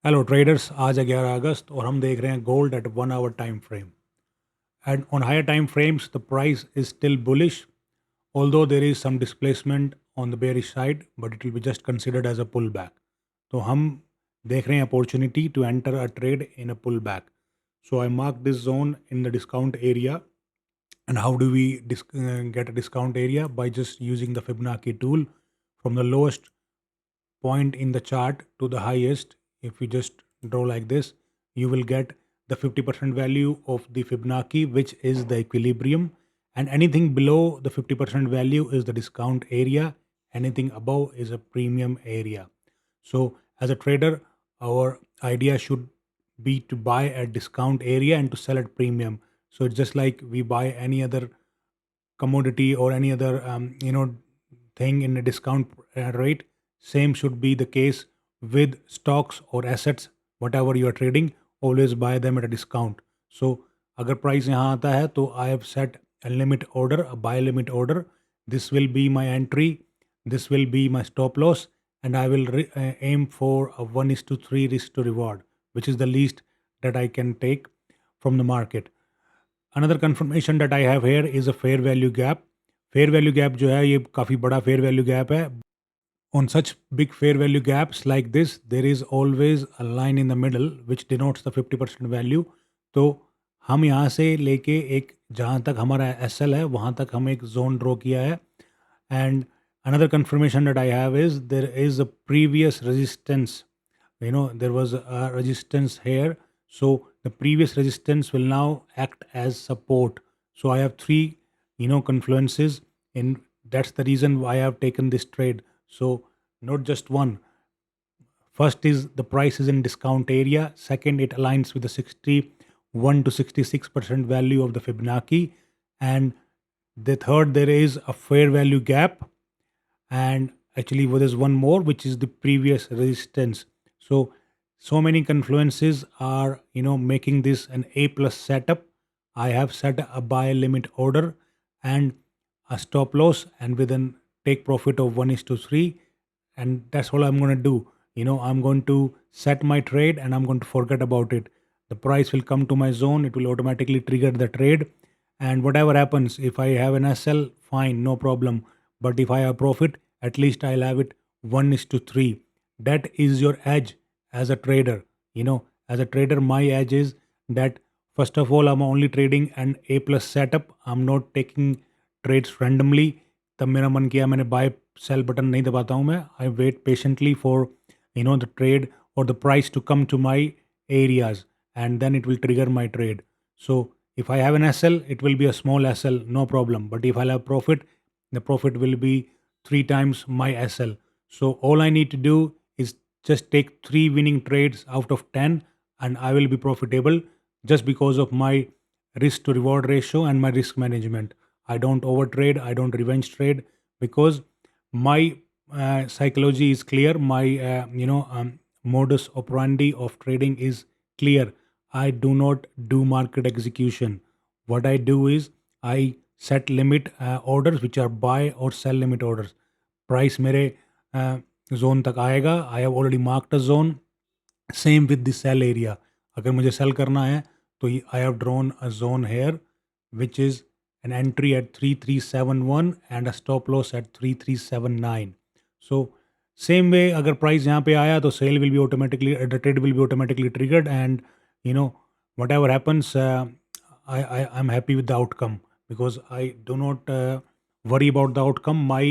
Hello traders, आज है 11 अगस्त और हम देख रहे हैं gold at 1 hour time frame. And on higher time frames the price is still bullish, although there is some displacement on the bearish side, but it will be just considered as a pullback. तो हम देख रहे हैं opportunity to enter a trade in a pullback. So I mark this zone in the discount area. And how do we get a discount area? By just using the Fibonacci tool from the lowest point in the chart to the highest. If you just draw like this, you will get the 50% value of the Fibonacci, which is the equilibrium, and anything below the 50% value is the discount area, anything above is a premium area. So as a trader, our idea should be to buy at discount area and to sell at premium. So it's just like we buy any other commodity or any other thing in a discount rate. Same should be the case with stocks or assets. Whatever you are trading, always buy them at a discount. So अगर price यहाँ आता है तो I have set a limit order, a buy limit order. This will be my entry, this will be my stop loss, and I will aim for a 1:3 risk to reward, which is the least that I can take from the market. Another confirmation that I have here is a fair value gap. Fair value gap जो है ये काफ़ी बड़ा fair value gap है. On such big fair value gaps like this, there is always a line in the middle which denotes the 50% value. तो हम यहाँ से लेके एक जहाँ तक हमारा SL है वहाँ तक हम एक zone draw किया है. And another confirmation that I have is there is a previous resistance. There was a resistance here, so the previous resistance will now act as support. So I have three confluences, and that's the reason why I have taken this trade. So not just one. First is the price is in discount area. Second, it aligns with the 61 to 66% value of the Fibonacci. And the third, there is a fair value gap. And actually, well, there's one more, which is the previous resistance. So many confluences are, making this an A plus setup. I have set a buy limit order and a stop loss, and with an take profit of 1:3, and that's all I'm going to do. I'm going to set my trade and I'm going to forget about it. The price will come to my zone, it will automatically trigger the trade, and whatever happens, if I have an SL, fine, no problem. But if I have profit, at least I'll have it 1:3. That is your edge as a trader. As a trader, my edge is that first of all, I'm only trading an A plus setup. I'm not taking trades randomly. तब मेरा मन किया मैंने bye cell button नहीं दबाता हूँ मैं. I wait patiently for the trade or the price to come to my areas, and then it will trigger my trade. So if I have an SL, it will be a small SL, no problem. But if I have profit, the profit will be 3 times my SL. So all I need to do is just take 3 winning trades out of 10, and I will be profitable just because of my risk to reward ratio and my risk management. I don't overtrade, I don't revenge trade, because my psychology is clear. My modus operandi of trading is clear. I do not do market execution. What I do is I set limit orders which are buy or sell limit orders. Price मेरे zone तक आएगा. I have already marked a zone. Same with the sell area. अगर मुझे sell करना है तो I have drawn a zone here which is an entry at 3371 and a stop loss at 3379. So same way, अगर price यहाँ पे आया तो sale will be automatically, the trade will be automatically triggered, and whatever happens, I'm happy with the outcome, because I do not worry about the outcome. My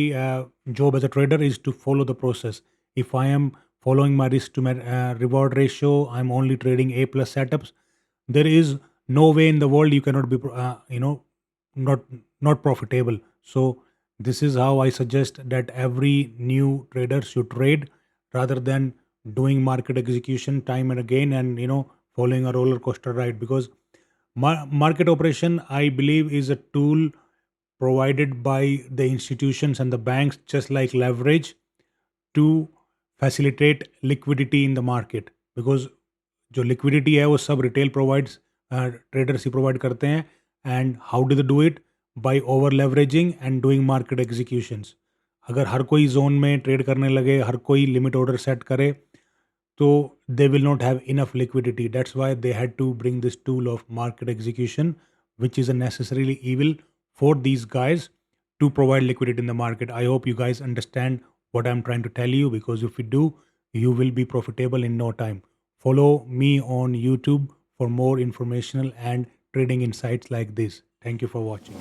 job as a trader is to follow the process. If I am following my risk to reward ratio, I'm only trading A plus setups. There is no way in the world you cannot be not not profitable. So this is how I suggest that every new trader should trade, rather than doing market execution time and again, and following a roller coaster ride. Because market operation, I believe, is a tool provided by the institutions and the banks, just like leverage, to facilitate liquidity in the market. Because जो liquidity है वो सब retail provides, traders ही provide करते हैं. And how do they do it? By over leveraging and doing market executions. अगर हर कोई zone में trade करने लगे, हर कोई लिमिट ऑर्डर सेट करे, तो they will not have enough liquidity. That's why they had to bring this tool of market execution, which is a necessarily evil for these guys to provide liquidity in the market. I hope you guys understand what I'm trying to tell you, because if you do, you will be profitable in no time. Follow me on YouTube for more informational and trading insights like this. Thank you for watching.